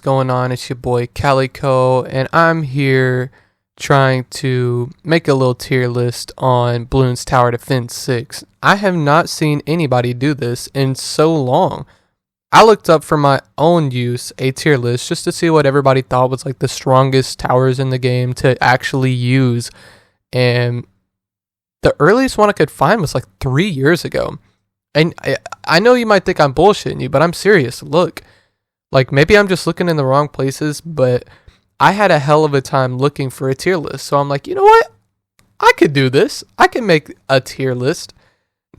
going on? It's your boy Kalico, and I'm here trying to make a little tier list on Bloons Tower Defense 6. I have not seen anybody do this in so long. I looked up for my own use a tier list just to see what everybody thought was like the strongest towers in the game to actually use, and the earliest one I could find was like 3 years ago. And I know you might think I'm bullshitting you, but I'm serious. Look, like maybe I'm just looking in the wrong places, but I had a hell of a time looking for a tier list. So I'm like, you know what? I could do this. I can make a tier list.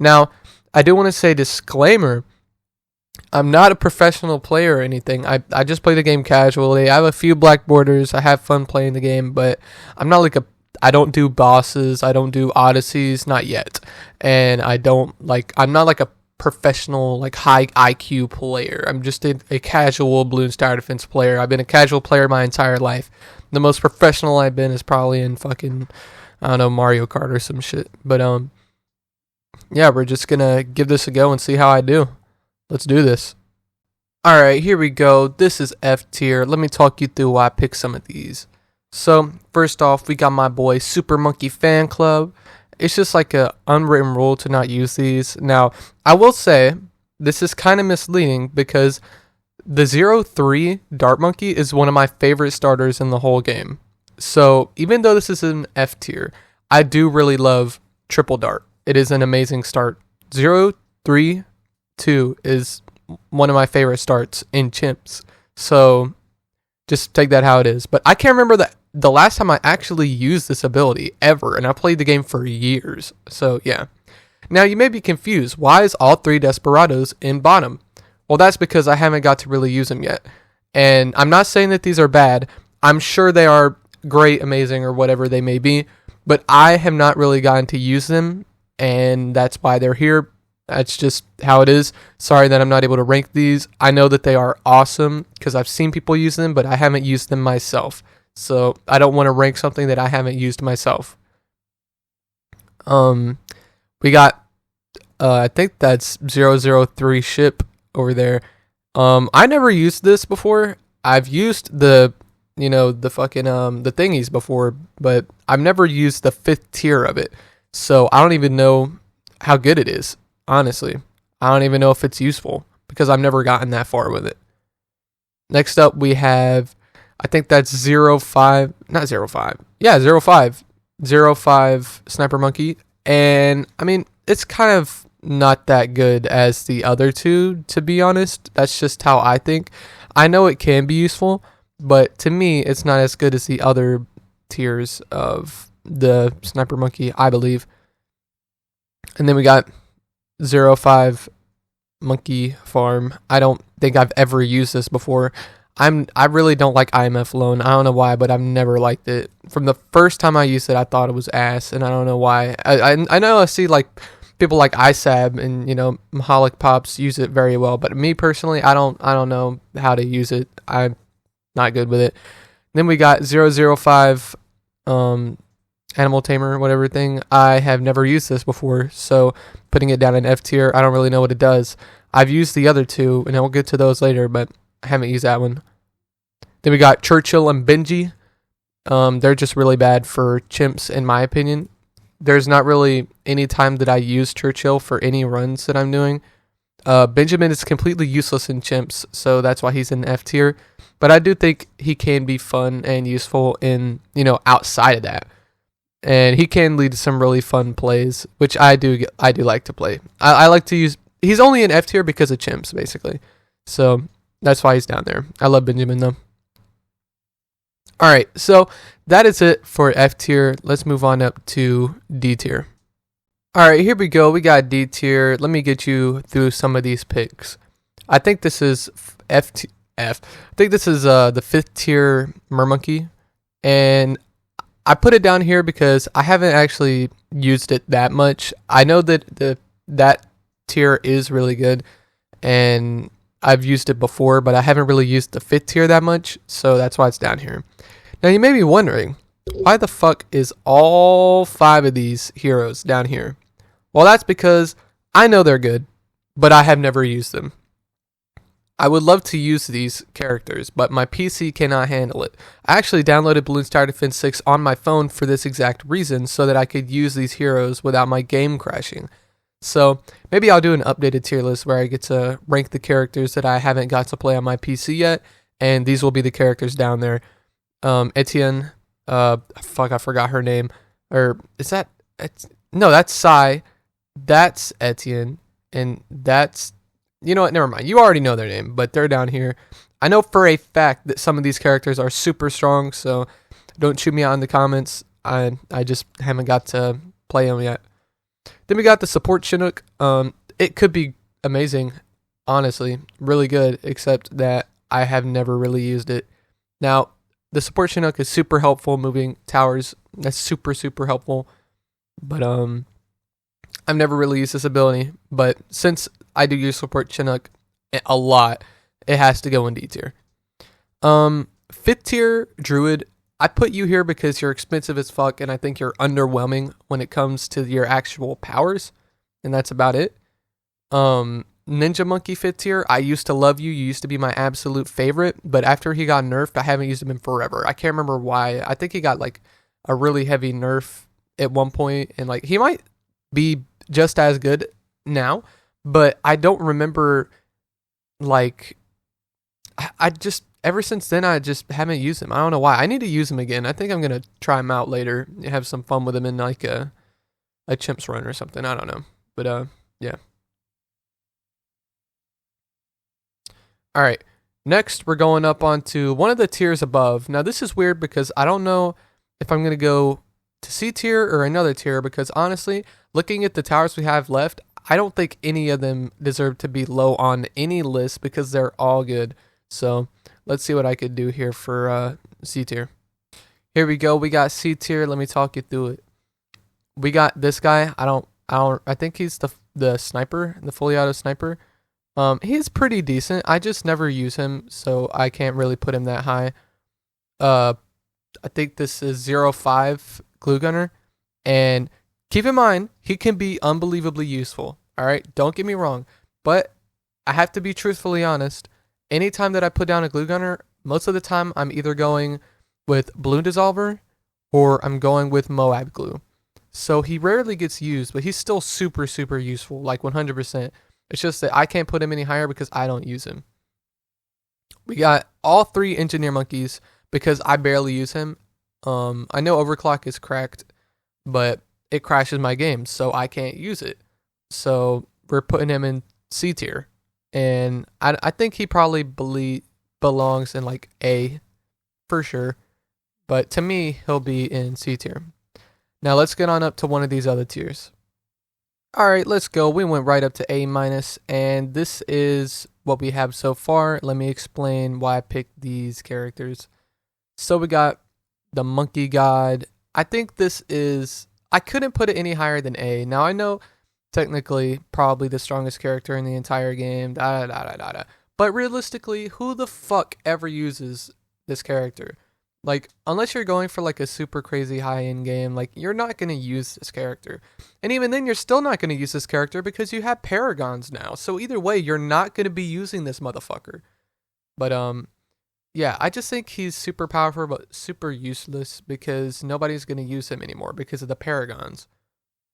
Now, I do want to say disclaimer. I'm not a professional player or anything. I just play the game casually. I have a few black borders. I have fun playing the game, but I'm not like I don't do bosses. I don't do odysseys, not yet. And I'm not like a professional, like high IQ player. I'm just a casual Bloons Tower Defense player. I've been a casual player my entire life. The most professional I've been is probably in fucking, I don't know, Mario Kart or some shit. But, yeah, we're just gonna give this a go and see how I do. Let's do this. Alright, here we go. This is F tier. Let me talk you through why I picked some of these. So, first off, we got my boy Super Monkey Fan Club. It's just like a unwritten rule to not use these. Now, I will say, this is kind of misleading because the 0-3 Dart Monkey is one of my favorite starters in the whole game. So, even though this is an F tier, I do really love Triple Dart. It is an amazing start. 0-3-2 is one of my favorite starts in chimps. So, just take that how it is. But I can't remember the last time I actually used this ability ever, and I played the game for years. So yeah. Now you may be confused. Why is all three Desperados in bottom? Well, that's because I haven't got to really use them yet. And I'm not saying that these are bad. I'm sure they are great, amazing, or whatever they may be. But I have not really gotten to use them, and that's why they're here. That's just how it is. Sorry that I'm not able to rank these. I know that they are awesome because I've seen people use them, but I haven't used them myself. So I don't want to rank something that I haven't used myself. We got, I think that's 003 ship over there. I never used this before. I've used the fucking, the thingies before, but I've never used the 5th tier of it. So I don't even know how good it is. Honestly, I don't even know if it's useful because I've never gotten that far with it. Next up, we have, I think that's 05, not 05. Yeah, 05. 05 Sniper Monkey. And I mean, it's kind of not that good as the other two, to be honest. That's just how I think. I know it can be useful, but to me, it's not as good as the other tiers of the Sniper Monkey, I believe. And then we got 05 Monkey Farm. I don't think I've ever used this before. I really don't like IMF loan. I don't know why, but I've never liked it. From the first time I used it, I thought it was ass, and I don't know why. I know I see like people like ISAB and Mahalik Pops use it very well, but me personally, I don't know how to use it. I'm not good with it. Then we got 005 Animal Tamer, whatever thing. I have never used this before, so putting it down in F tier, I don't really know what it does. I've used the other two, and I'll get to those later, but I haven't used that one. Then we got Churchill and Benji. They're just really bad for chimps, in my opinion. There's not really any time that I use Churchill for any runs that I'm doing. Benjamin is completely useless in chimps, so that's why he's in F tier. But I do think he can be fun and useful in, outside of that. And he can lead to some really fun plays, which I do like to play. I like to use. He's only in F tier because of chimps, basically. So that's why he's down there. I love Benjamin though. All right, so that is it for F tier. Let's move on up to D tier. All right, here we go. We got D tier. Let me get you through some of these picks. I think this is F. I think this is the 5th tier Mermonkey, and I put it down here because I haven't actually used it that much. I know that that tier is really good, and I've used it before, but I haven't really used the 5th tier that much, so that's why it's down here. Now, you may be wondering, why the fuck is all 5 of these heroes down here? Well, that's because I know they're good, but I have never used them. I would love to use these characters, but my PC cannot handle it. I actually downloaded Bloons Tower Defense 6 on my phone for this exact reason, so that I could use these heroes without my game crashing. So maybe I'll do an updated tier list where I get to rank the characters that I haven't got to play on my PC yet, and these will be the characters down there. Etienne, I forgot her name. Or is that? No, that's Sai. That's Etienne, and that's, you know what? Never mind. You already know their name, but they're down here. I know for a fact that some of these characters are super strong, so don't shoot me out in the comments. I just haven't got to play them yet. Then we got the support Chinook. It could be amazing, honestly, really good, except that I have never really used it. Now, the support Chinook is super helpful moving towers. That's super, super helpful. But I've never really used this ability. But since I do use support Chinook a lot, it has to go in D tier. 5th tier Druid. I put you here because you're expensive as fuck, and I think you're underwhelming when it comes to your actual powers, and that's about it. Ninja Monkey 5th tier. I used to love you. You used to be my absolute favorite, but after he got nerfed, I haven't used him in forever. I can't remember why. I think he got like a really heavy nerf at one point, and like he might be just as good now, but I don't remember, like, I just, ever since then, I just haven't used him. I don't know why. I need to use him again. I think I'm going to try him out later, have some fun with him in like a Chimps run or something. I don't know. But yeah. All right. Next, we're going up onto one of the tiers above. Now, this is weird because I don't know if I'm going to go to C tier or another tier, because honestly, looking at the towers we have left, I don't think any of them deserve to be low on any list because they're all good. So let's see what I could do here for C tier. Here we go. We got C tier. Let me talk you through it. We got this guy. I think he's the sniper, the fully auto sniper. He's pretty decent. I just never use him, so I can't really put him that high. I think this is 05 glue gunner, and keep in mind he can be unbelievably useful. All right, don't get me wrong, but I have to be truthfully honest. Anytime that I put down a glue gunner, most of the time I'm either going with balloon dissolver or I'm going with Moab glue. So he rarely gets used, but he's still super, super useful, like 100%. It's just that I can't put him any higher because I don't use him. We got all 3 engineer monkeys because I barely use him. I know overclock is cracked, but it crashes my game, so I can't use it. So we're putting him in C tier. And I think he probably belongs in like A for sure. But to me, he'll be in C tier. Now let's get on up to one of these other tiers. Alright, let's go. We went right up to A-, and this is what we have so far. Let me explain why I picked these characters. So we got the Monkey God. I think this is, I couldn't put it any higher than A. Now I know technically probably the strongest character in the entire game, but realistically, who the fuck ever uses this character? Like, unless you're going for like a super crazy high-end game, like, you're not going to use this character. And even then, you're still not going to use this character because you have Paragons now. So either way, you're not going to be using this motherfucker. But yeah, I just think he's super powerful but super useless because nobody's going to use him anymore because of the Paragons.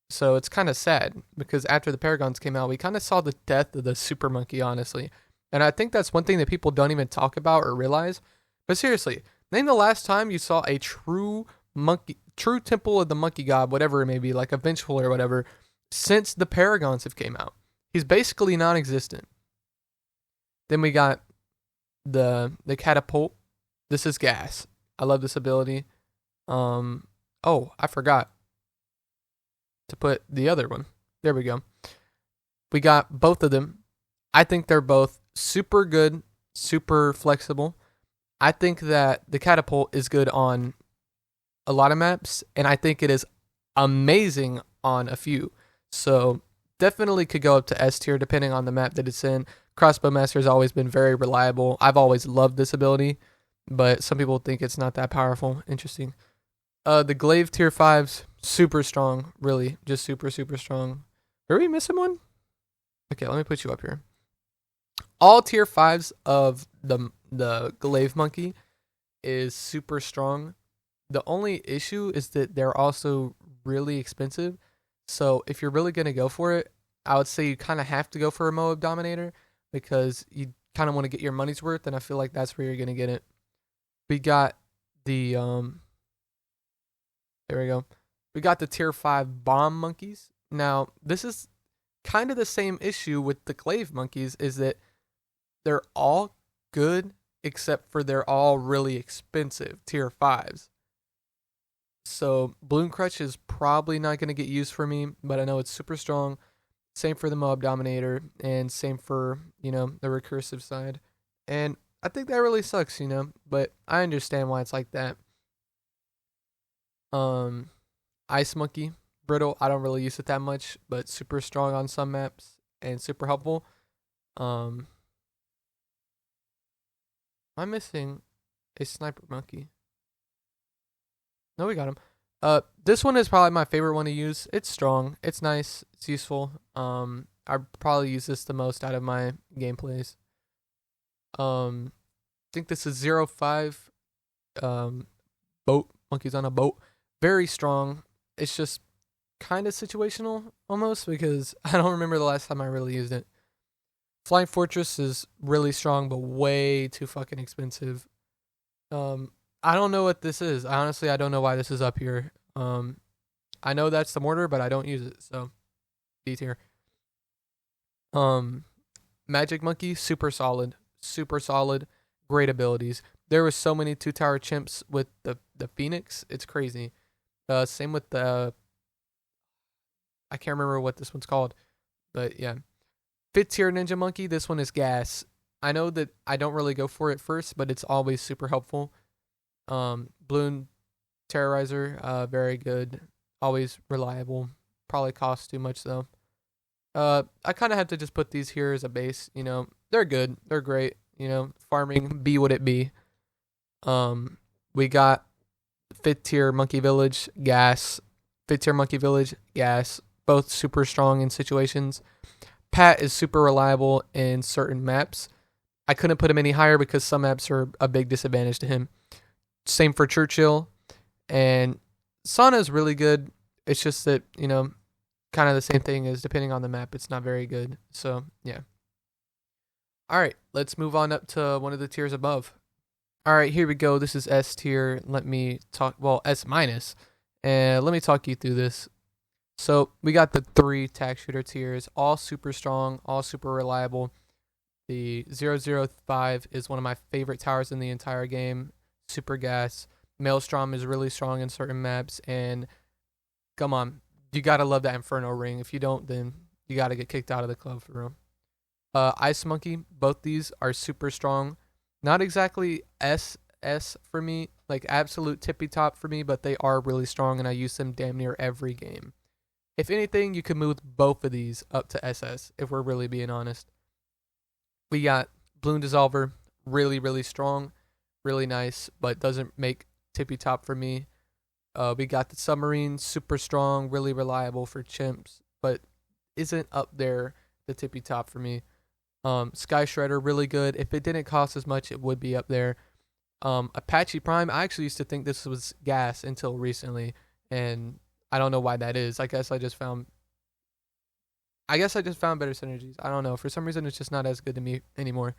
So it's kind of sad because after the Paragons came out, we kind of saw the death of the Super Monkey, honestly. And I think that's one thing that people don't even talk about or realize. But seriously, name the last time you saw a true temple of the Monkey God, whatever it may be, like a Vengeful or whatever, since the Paragons have came out. He's basically non-existent. Then we got the catapult. This is gas. I love this ability. Oh, I forgot to put the other one. There we go. We got both of them. I think they're both super good, super flexible. I think that the catapult is good on a lot of maps, and I think it is amazing on a few. So definitely could go up to S tier depending on the map that it's in. Crossbow Master has always been very reliable. I've always loved this ability, but some people think it's not that powerful. Interesting. The Glaive tier 5s, super strong, really, just super, super strong. Are we missing one? Okay, let me put you up here. all tier 5s of the glaive monkey is super strong. The only issue is that they're also really expensive. So if you're really gonna go for it, I would say you kind of have to go for a Moab Dominator because you kind of want to get your money's worth, and I feel like that's where you're gonna get it. We got the there we go. We got the tier 5 bomb monkeys. Now this is kind of the same issue with the glaive monkeys, is that they're all good except for they're all really expensive tier 5s. So Bloon Crutch is probably not going to get used for me, but I know it's super strong. Same for the Moab Dominator, and same for, the recursive side. And I think that really sucks, but I understand why it's like that. Ice Monkey, brittle. I don't really use it that much, but super strong on some maps and super helpful. Am I missing a Sniper Monkey? No, we got him. This one is probably my favorite one to use. It's strong. It's nice. It's useful. I probably use this the most out of my gameplays. I think this is 05. Boat. Monkeys on a boat. Very strong. It's just kind of situational almost because I don't remember the last time I really used it. Flying Fortress is really strong, but way too fucking expensive. I don't know what this is. I don't know why this is up here. I know that's the mortar, but I don't use it, so D tier. Magic Monkey, super solid, great abilities. There was so many 2-tower chimps with the Phoenix. It's crazy. Same with the, I can't remember what this one's called, but yeah. 5th tier Ninja Monkey. This one is gas. I know that I don't really go for it first, but it's always super helpful. Bloon Terrorizer, very good, always reliable. Probably costs too much though. I kind of have to just put these here as a base. They're good, they're great. Farming be what it be. We got 5th tier Monkey Village, gas. 5th tier Monkey Village, gas. Both super strong in situations. Pat is super reliable in certain maps. I couldn't put him any higher because some maps are a big disadvantage to him. Same for Churchill. And Sauna is really good. It's just that, kind of the same thing as depending on the map, it's not very good. So, yeah. All right, let's move on up to one of the tiers above. All right, here we go. This is S tier. Let me talk, S minus. And let me talk you through this. So, we got the 3 tack shooter tiers, all super strong, all super reliable. The 005 is one of my favorite towers in the entire game. Super gas. Maelstrom is really strong in certain maps, and come on, you gotta love that Inferno ring. If you don't, then you gotta get kicked out of the club for real. Ice Monkey, both these are super strong. Not exactly SS for me, like absolute tippy top for me, but they are really strong, and I use them damn near every game. If anything, you could move both of these up to SS, if we're really being honest. We got Bloon Dissolver, really, really strong, really nice, but doesn't make tippy top for me. We got the Submarine, super strong, really reliable for chimps, but isn't up there the tippy top for me. Sky Shredder, really good. If it didn't cost as much, it would be up there. Apache Prime, I actually used to think this was gas until recently, and I don't know why that is. I guess I just found better synergies. I don't know. For some reason, it's just not as good to me anymore.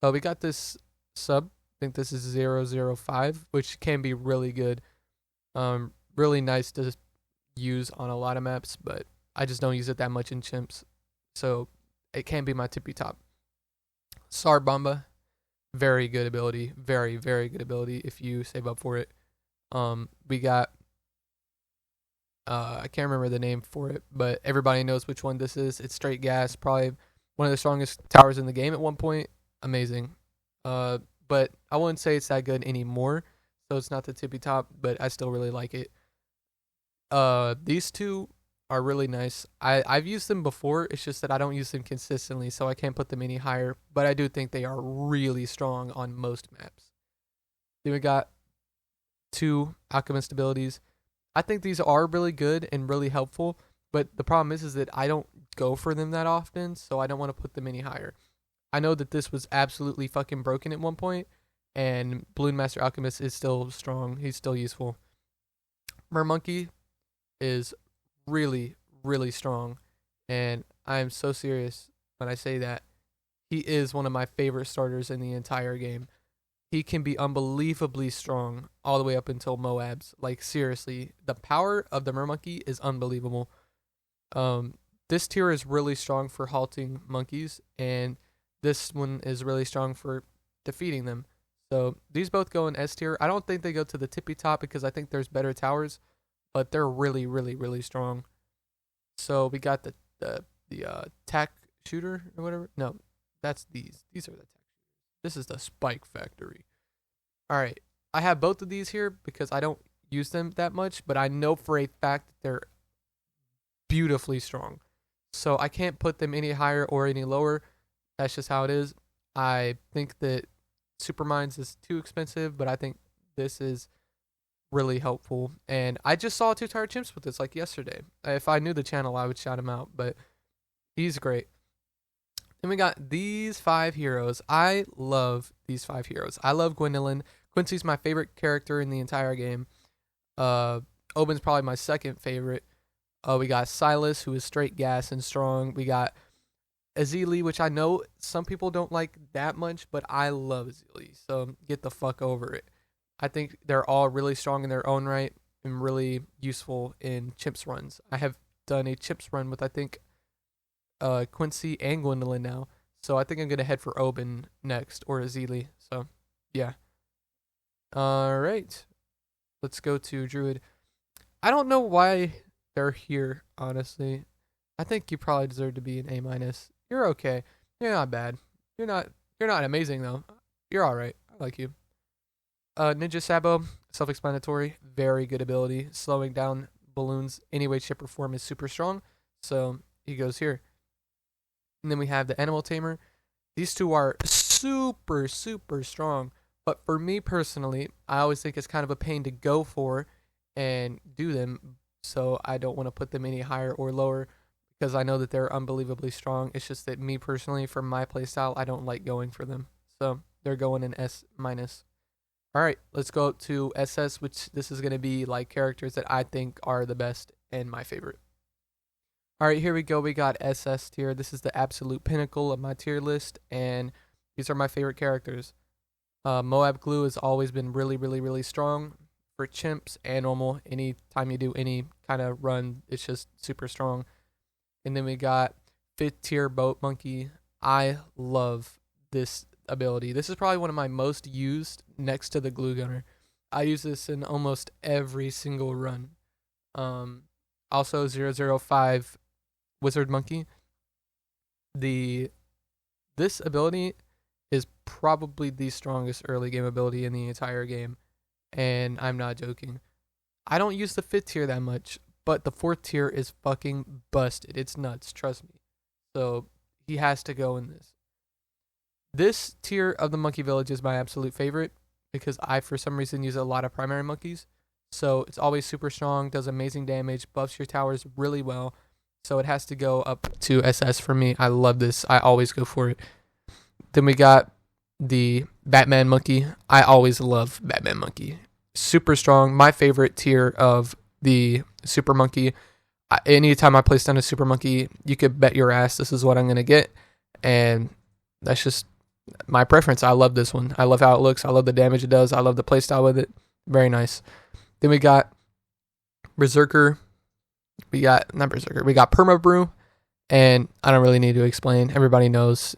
We got this sub. I think this is 005, which can be really good. Really nice to use on a lot of maps, but I just don't use it that much in chimps. So it can be my tippy top. Sar Bomba, very good ability. Very, very good ability if you save up for it. We got I can't remember the name for it, but everybody knows which one this is. It's straight gas, probably one of the strongest towers in the game at one point. Amazing. But I wouldn't say it's that good anymore, so it's not the tippy top, but I still really like it. These two are really nice. I've used them before, it's just that I don't use them consistently, so I can't put them any higher, but I do think they are really strong on most maps. Then we got 2 Alchemist abilities. I think these are really good and really helpful, but the problem is that I don't go for them that often, so I don't want to put them any higher. I know that this was absolutely fucking broken at one point, and Balloon Master Alchemist is still strong. He's still useful. Mermonkey is really, really strong, and I am so serious when I say that. He is one of my favorite starters in the entire game. He can be unbelievably strong all the way up until Moabs. Like, seriously, the power of the Mermonkey is unbelievable. This tier is really strong for halting monkeys, and this one is really strong for defeating them. So these both go in S tier. I don't think they go to the tippy top because I think there's better towers, but they're really, really, really strong. So we got the tack shooter or whatever. No, that's these. These are the tack shooters. This is the spike factory. All right, I have both of these here because I don't use them that much, but I know for a fact that they're beautifully strong. So I can't put them any higher or any lower. That's just how it is. I think that Superminds is too expensive, but I think this is really helpful. And I just saw Two Tired Chimps with this like yesterday. If I knew the channel, I would shout him out, but he's great. Then we got these 5 heroes. I love these 5 heroes. I love Gwendolyn. Quincy's my favorite character in the entire game. Oben's probably my second favorite. We got Silas, who is straight gas and strong. We got Azili, which I know some people don't like that much, but I love Azili, so get the fuck over it. I think they're all really strong in their own right and really useful in Chimps runs. I have done a Chimps run with, I think, Quincy and Gwendolyn now, so I think I'm going to head for Oben next, or Azili, so yeah. Alright, let's go to Druid. I don't know why they're here, honestly. I think you probably deserve to be an A-. You're okay. You're not bad. You're not amazing though. You're alright. I like you. Ninja Sabo, self-explanatory, very good ability. Slowing down balloons any way, shape, or form is super strong. So he goes here. And then we have the Animal Tamer. These two are super, super strong. But for me personally, I always think it's kind of a pain to go for and do them. So I don't want to put them any higher or lower because I know that they're unbelievably strong. It's just that me personally, for my playstyle, I don't like going for them. So they're going in S-. All right, let's go up to SS, which this is going to be like characters that I think are the best and my favorite. All right, here we go. We got SS tier. This is the absolute pinnacle of my tier list, and these are my favorite characters. Moab Glue has always been really, really, really strong for Chimps and normal. Anytime you do any kind of run, it's just super strong. And then we got 5th tier Boat Monkey. I love this ability. This is probably one of my most used next to the Glue Gunner. I use this in almost every single run. Also 005 Wizard Monkey. This ability is probably the strongest early game ability in the entire game, and I'm not joking. I don't use the 5th tier that much, but the 4th tier is fucking busted. It's nuts, trust me. So he has to go in this. This tier of the Monkey Village is my absolute favorite because I, for some reason, use a lot of primary monkeys. So it's always super strong, does amazing damage, buffs your towers really well. So it has to go up to SS for me. I love this. I always go for it. Then we got the Batman Monkey. I always love Batman Monkey. Super strong. My favorite tier of the Super Monkey. Anytime I place down a Super Monkey, you could bet your ass this is what I'm going to get. And that's just my preference. I love this one. I love how it looks. I love the damage it does. I love the playstyle with it. Very nice. Then we got Berserker. We got Perma Brew. And I don't really need to explain. Everybody knows,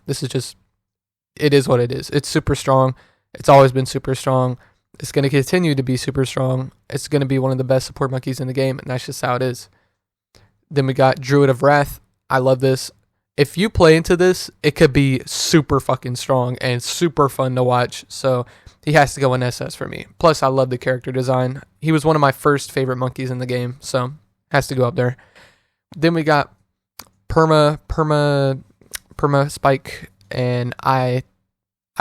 this is just, it is what it is. It's super strong. It's always been super strong. It's going to continue to be super strong. It's going to be one of the best support monkeys in the game, and that's just how it is. Then we got Druid of Wrath. I love this. If you play into this, it could be super fucking strong and super fun to watch. So he has to go in SS for me. Plus, I love the character design. He was one of my first favorite monkeys in the game, so has to go up there. Then we got Perma Spike, and I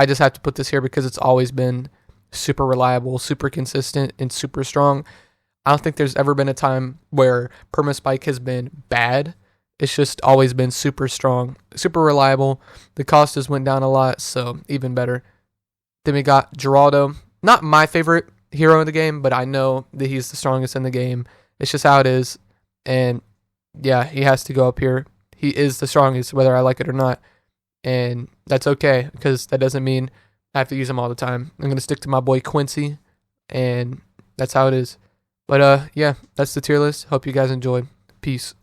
just have to put this here because it's always been super reliable, super consistent, and super strong. I don't think there's ever been a time where Perma Spike has been bad. It's just always been super strong, super reliable. The cost has went down a lot, so even better. Then we got Geraldo. Not my favorite hero in the game, but I know that he's the strongest in the game. It's just how it is. And yeah, he has to go up here. He is the strongest, whether I like it or not. And that's okay, because that doesn't mean I have to use him all the time. I'm going to stick to my boy Quincy, and that's how it is. But yeah, that's the tier list. Hope you guys enjoyed. Peace.